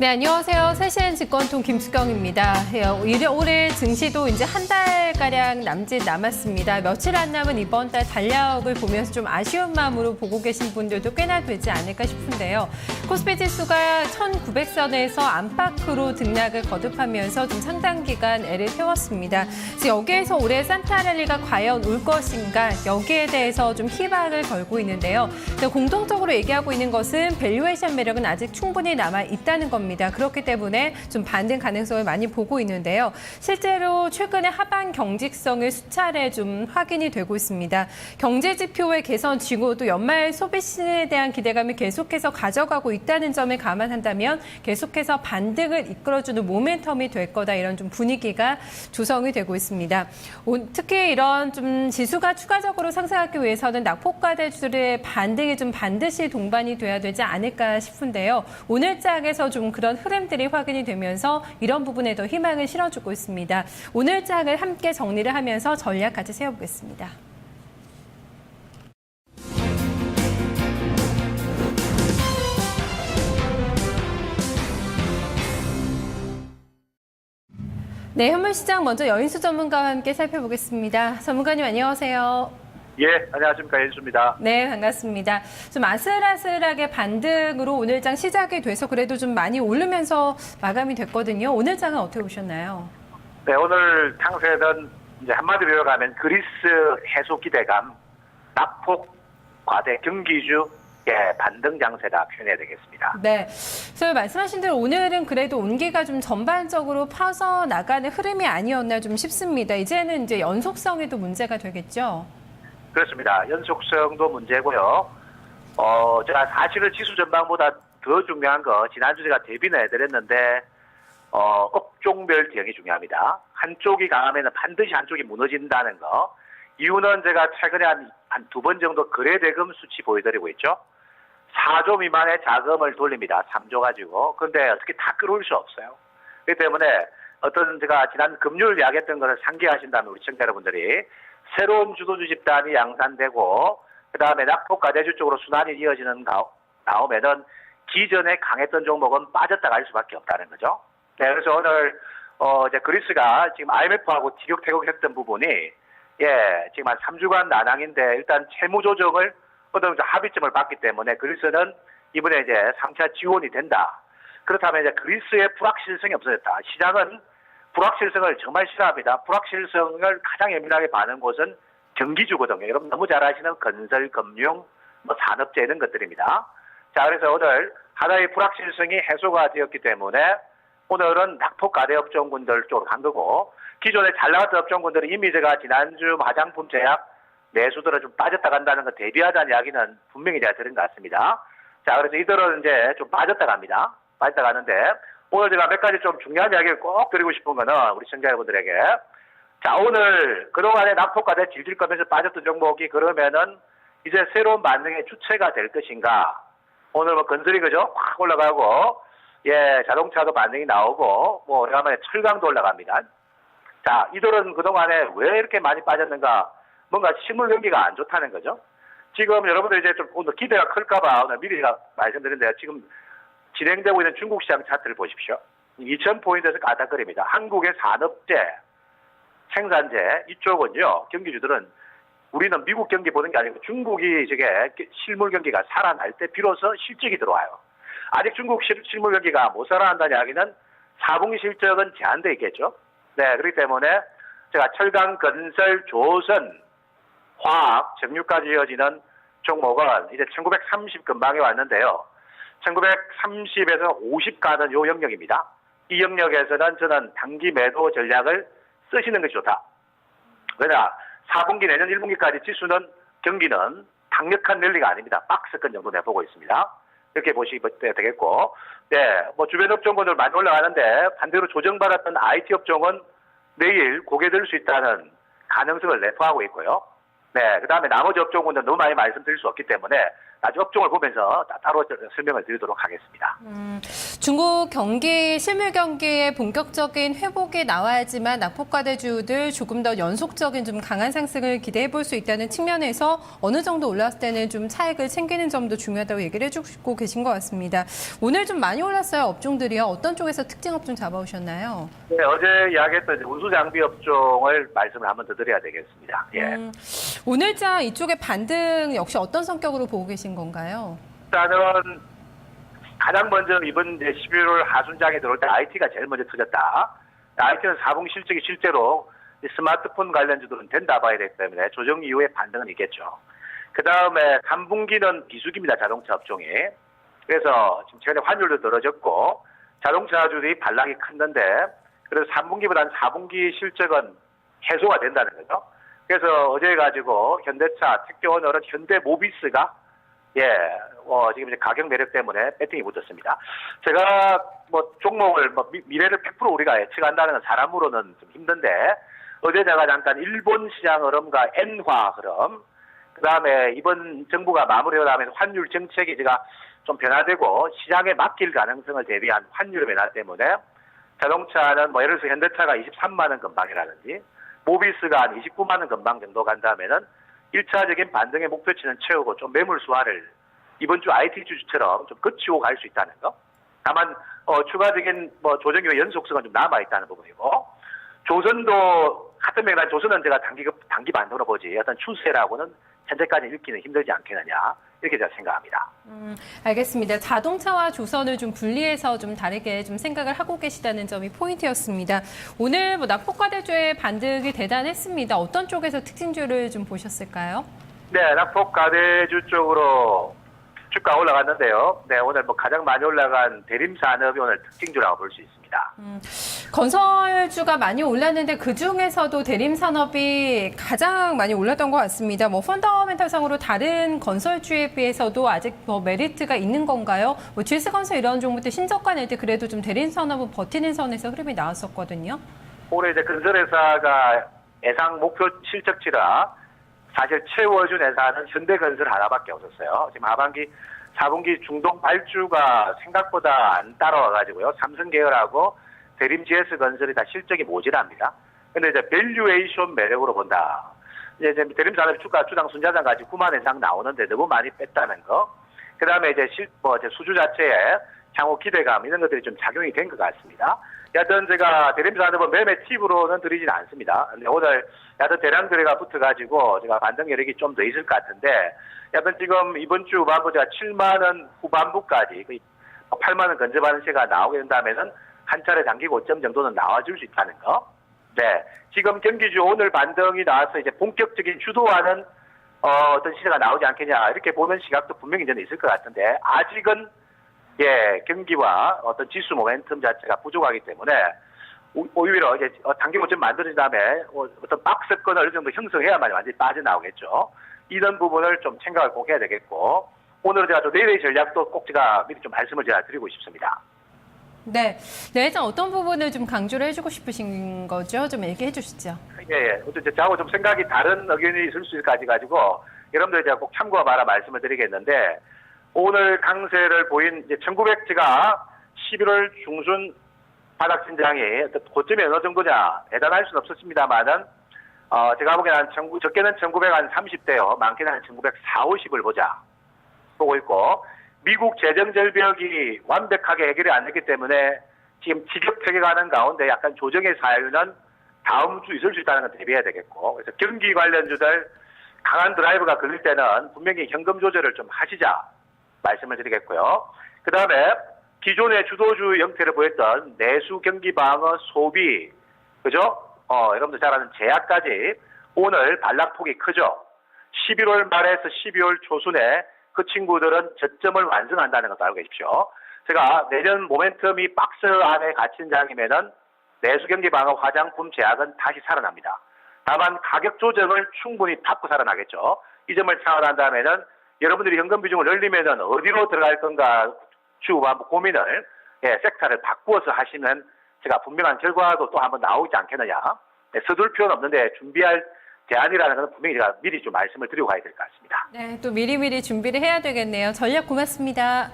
네, 안녕하세요. 세시엔 증권통 김수경입니다. 올해 증시도 이제 한 달가량 남짓 남았습니다. 며칠 안 남은 이번 달 달력을 보면서 좀 아쉬운 마음으로 보고 계신 분들도 꽤나 되지 않을까 싶은데요. 코스피 지수가 1900선에서 안팎으로 등락을 거듭하면서 좀 상당 기간 애를 태웠습니다. 여기에서 올해 산타랠리가 과연 올 것인가, 여기에 대해서 좀 희망을 걸고 있는데요. 공통적으로 얘기하고 있는 것은 밸류에이션 매력은 아직 충분히 남아 있다는 겁니다. 그렇기 때문에 좀 반등 가능성을 많이 보고 있는데요. 실제로 최근에 하반 경직성을 수차례 좀 확인이 되고 있습니다. 경제 지표의 개선 쥐고 또 연말 소비 시즌에 대한 기대감이 계속해서 가져가고 있다는 점을 감안한다면 계속해서 반등을 이끌어주는 모멘텀이 될 거다, 이런 좀 분위기가 조성이 되고 있습니다. 특히 이런 좀 지수가 추가적으로 상승하기 위해서는 낙폭과대주들의 반등이 좀 반드시 동반이 돼야 되지 않을까 싶은데요. 오늘 장에서 좀 그런 흐름들이 확인이 되면서 이런 부분에 더 희망을 실어주고 있습니다. 오늘 장을 함께 정리를 하면서 전략 같이 세워보겠습니다. 네, 현물시장 먼저 여인수 전문가와 함께 살펴보겠습니다. 전문가님 안녕하세요. 예, 안녕하십니까. 연수입니다. 네, 반갑습니다. 좀 아슬아슬하게 반등으로 오늘 장 시작이 돼서 그래도 좀 많이 오르면서 마감이 됐거든요. 오늘 장은 어떻게 보셨나요? 네, 오늘 탕세는 이제 한마디로 요약하면 그리스 해소 기대감, 낙폭 과대 경기주 반등 장세라 표현해야 되겠습니다. 네, 그래서 말씀하신 대로 오늘은 그래도 온기가 좀 전반적으로 퍼져 나가는 흐름이 아니었나 좀 싶습니다. 이제는 이제 연속성에도 문제가 되겠죠? 그렇습니다. 연속성도 문제고요. 제가 사실은 지수 전망보다 더 중요한 거 지난주 제가 대비는 해드렸는데 업종별 대응이 중요합니다. 한쪽이 강하면 반드시 한쪽이 무너진다는 거. 이유는 제가 최근에 한 두 번 정도 거래대금 수치 보여드리고 있죠. 4조 미만의 자금을 돌립니다. 3조 가지고. 그런데 어떻게 다 끌어올 수 없어요. 그렇기 때문에 어떤 제가 지난 금요일 이야기했던 것을 상기하신다면 우리 시청자 여러분들이 새로운 주도주 집단이 양산되고 그다음에 낙폭과대주 쪽으로 순환이 이어지는 나오면은 기존에 강했던 종목은 빠졌다 갈 수밖에 없다는 거죠. 네, 그래서 오늘 이제 그리스가 지금 IMF하고 티격태격했던 부분이 지금 한 3주간 난항인데 일단 채무 조정을 어떤 합의점을 봤기 때문에 그리스는 이번에 이제 3차 지원이 된다. 그렇다면 이제 그리스의 불확실성이 없어졌다. 시장은 불확실성을 정말 싫어합니다. 불확실성을 가장 예민하게 반응 곳은 경기주거든요. 여러분 너무 잘 아시는 건설, 금융, 산업재 이런 것들입니다. 자, 그래서 오늘 하나의 불확실성이 해소가 되었기 때문에 오늘은 낙폭 과대 업종군들 쪽으로 간 거고, 기존에 잘 나갔던 업종군들은 이미 제가 지난주 화장품 제약 매수들은 좀 빠졌다 간다는 거 대비하자는 이야기는 분명히 제가 들은 것 같습니다. 자, 그래서 이들은 이제 좀 빠졌다 갑니다. 빠졌다 가는데 오늘 제가 몇 가지 좀 중요한 이야기를 꼭 드리고 싶은 거는 우리 시청자 여러분들에게, 자, 오늘 그동안에 낙폭과대 질질 거면서 빠졌던 종목이 그러면은 이제 새로운 반등의 주체가 될 것인가. 오늘 뭐 건설이 그죠? 확 올라가고, 자동차도 반등이 나오고, 오래간만에 철강도 올라갑니다. 자, 이들은 그동안에 왜 이렇게 많이 빠졌는가? 뭔가 실물 경기가 안 좋다는 거죠. 지금 여러분들 이제 좀 오늘 기대가 클까봐 오늘 미리 제가 말씀드렸는데요. 지금 진행되고 있는 중국 시장 차트를 보십시오. 2000포인트에서 까닥거립니다. 한국의 산업재, 생산재 이쪽은요, 경기주들은 우리는 미국 경기 보는 게 아니고 중국이 저게 실물 경기가 살아날 때 비로소 실적이 들어와요. 아직 중국 실물 경기가 못 살아난다는 이야기는 4분기 실적은 제한돼 있겠죠. 네, 그렇기 때문에 제가 철강, 건설, 조선, 화학, 정유까지 이어지는 종목은 이제 1930 근방에 왔는데요. 1930에서 50 가는 요 영역입니다. 이 영역에서는 저는 단기 매도 전략을 쓰시는 것이 좋다. 왜냐, 4분기 내년 1분기까지 지수는 경기는 강력한 랠리가 아닙니다. 박스권 정도 내보고 있습니다. 이렇게 보시면 되겠고, 네, 주변 업종군들 많이 올라가는데 반대로 조정받았던 IT 업종은 내일 고개 들 수 있다는 가능성을 내포하고 있고요. 네, 그 다음에 나머지 업종군들 너무 많이 말씀드릴 수 없기 때문에 나중에 업종을 보면서 따로 설명을 드리도록 하겠습니다. 중국 경기, 실물 경기의 본격적인 회복이 나와야지만 납폭과대주들 조금 더 연속적인 좀 강한 상승을 기대해 볼 수 있다는 측면에서 어느 정도 올랐을 때는 좀 차익을 챙기는 점도 중요하다고 얘기를 해주고 계신 것 같습니다. 오늘 좀 많이 올랐어요, 업종들이요. 어떤 쪽에서 특징 업종 잡아오셨나요? 네, 어제 이야기했던 운수장비 업종을 말씀을 한번 더 드려야 되겠습니다. 예. 오늘자 이쪽의 반등 역시 어떤 성격으로 보고 계신 건가요? 일단은 가장 먼저 이번 이제 11월 하순장에 들어올 때 IT가 제일 먼저 터졌다. IT는 4분기 실적이 실제로 스마트폰 관련주들은 된다 봐야 되기 때문에 조정 이후에 반등은 있겠죠. 그 다음에 3분기는 비수기입니다, 자동차 업종이. 그래서 지금 최근에 환율도 떨어졌고 자동차주들이 반락이 컸는데 그래서 3분기보다는 4분기 실적은 해소가 된다는 거죠. 그래서 어제 가지고 현대차, 특히 오늘은 현대모비스가 지금 이제 가격 매력 때문에 배팅이 붙었습니다. 제가 종목을 미래를 100% 우리가 예측한다는 건 사람으로는 좀 힘든데 어제 제가 잠깐 일본 시장 흐름과 엔화 흐름, 그 다음에 이번 정부가 마무리가 나면서 환율 정책이 제가 좀 변화되고 시장에 맡길 가능성을 대비한 환율 변화 때문에 자동차는 예를 들어서 현대차가 23만 원 근방이라든지 모비스가 한 29만 원 근방 정도 간다면은 1차적인 반등의 목표치는 채우고 좀 매물 수화를 이번 주 IT 주주처럼 좀 거치고 갈 수 있다는 거. 다만 추가적인 조정 이후 연속성은 좀 남아 있다는 부분이고 조선도 같은 맥락 조선은 제가 단기 반등으로 보지 어떤 추세라고는 현재까지 읽기는 힘들지 않겠느냐 이렇게 제가 생각합니다. 알겠습니다. 자동차와 조선을 좀 분리해서 좀 다르게 좀 생각을 하고 계시다는 점이 포인트였습니다. 오늘 납폭과대주의 반등이 대단했습니다. 어떤 쪽에서 특징주를 좀 보셨을까요? 네, 납폭과대주 쪽으로 주가 올라갔는데요. 네, 오늘 가장 많이 올라간 대림산업이 오늘 특징주라고 볼 수 있습니다. 건설주가 많이 올랐는데 그중에서도 대림산업이 가장 많이 올랐던 것 같습니다. 펀더멘탈상으로 다른 건설주에 비해서도 아직 메리트가 있는 건가요? GS건설 이런 종목들 신저가 낼 때 그래도 좀 대림산업은 버티는 선에서 흐름이 나왔었거든요. 올해 이제 건설회사가 예상 목표 실적치라 사실 채워준 회사는 현대건설 하나밖에 없었어요. 지금 하반기 4분기 중동 발주가 생각보다 안 따라와가지고요. 삼성 계열하고 대림 GS건설이 다 실적이 모자랍니다. 근데 이제 밸류에이션 매력으로 본다. 이제 대림산업 주가 주당 순자산 가지고 9만 이상 나오는데 너무 많이 뺐다는 거. 그 다음에 이제 수주 자체에 향후 기대감 이런 것들이 좀 작용이 된 것 같습니다. 여하튼 제가 대림산업은 매매 팁으로는 드리진 않습니다. 근데 오늘 여하튼 대량 거래가 붙어가지고 제가 반등 여력이 좀 더 있을 것 같은데 여하튼 지금 이번 주 후반부 제가 7만 원 후반부까지 8만 원 근접하는 시가 나오게 된다면은 한 차례 단기 고점 정도는 나와줄 수 있다는 거. 네, 지금 경기주 오늘 반등이 나와서 이제 본격적인 주도하는 어떤 시세가 나오지 않겠냐 이렇게 보는 시각도 분명히 저는 있을 것 같은데 아직은 경기와 어떤 지수 모멘텀 자체가 부족하기 때문에 오히려 이제 단기 고점 만드는 다음에 어떤 박스권을 어느 정도 형성해야만 완전히 빠져나오겠죠. 이런 부분을 좀 생각을 꼭 해야 되겠고 오늘 제가 또 내일의 전략도 꼭 제가 미리 좀 말씀을 제가 드리고 싶습니다. 네, 내일장 어떤 부분을 좀 강조를 해주고 싶으신 거죠? 좀 얘기해 주시죠. 저하고 좀 생각이 다른 의견이 있을 수 있을까지 가지고 여러분들 제가 꼭 참고해봐라 말씀을 드리겠는데 오늘 강세를 보인 이제 1900지가 11월 중순 바닥 신장이 고점이 어느 정도냐 대단할 수는 없었습니다만은 제가 보기에는 적게는 1930대요 많게는 1940, 50을 보자 보고 있고 미국 재정 절벽이 완벽하게 해결이 안 됐기 때문에 지금 지격되어가는 가운데 약간 조정의 사유는 다음 주 있을 수 있다는 걸 대비해야 되겠고 그래서 경기 관련주들 강한 드라이브가 걸릴 때는 분명히 현금 조절을 좀 하시자 말씀을 드리겠고요. 그 다음에 기존의 주도주 형태를 보였던 내수 경기 방어 소비 그죠? 여러분들 잘 아는 제약까지 오늘 반락폭이 크죠. 11월 말에서 12월 초순에 그 친구들은 저점을 완성한다는 것도 알고 계십시오. 제가 내년 모멘텀이 박스 안에 갇힌 장이면은 내수 경기 방어 화장품 제약은 다시 살아납니다. 다만 가격 조정을 충분히 닫고 살아나겠죠. 이 점을 생각한다면은 여러분들이 현금 비중을 늘리면은 어디로 들어갈 건가 주후반부 고민을 섹터를 바꾸어서 하시면 제가 분명한 결과도 또 한번 나오지 않겠느냐. 서둘 필요는 없는데 준비할 대안이라는 건 분명히 제가 미리 좀 말씀을 드리고 가야 될 것 같습니다. 네, 또 미리미리 준비를 해야 되겠네요. 전략 고맙습니다.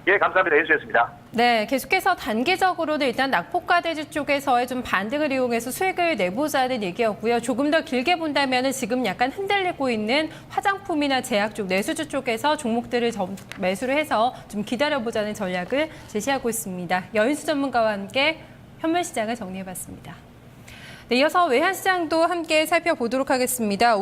예, 감사합니다. 연수였습니다. 네, 계속해서 단기적으로는 일단 낙폭과대주 쪽에서의 좀 반등을 이용해서 수익을 내보자는 얘기였고요. 조금 더 길게 본다면 지금 약간 흔들리고 있는 화장품이나 제약 쪽, 내수주 쪽에서 종목들을 매수를 해서 좀 기다려보자는 전략을 제시하고 있습니다. 여인수 전문가와 함께 현물 시장을 정리해봤습니다. 네, 이어서 외환시장도 함께 살펴보도록 하겠습니다.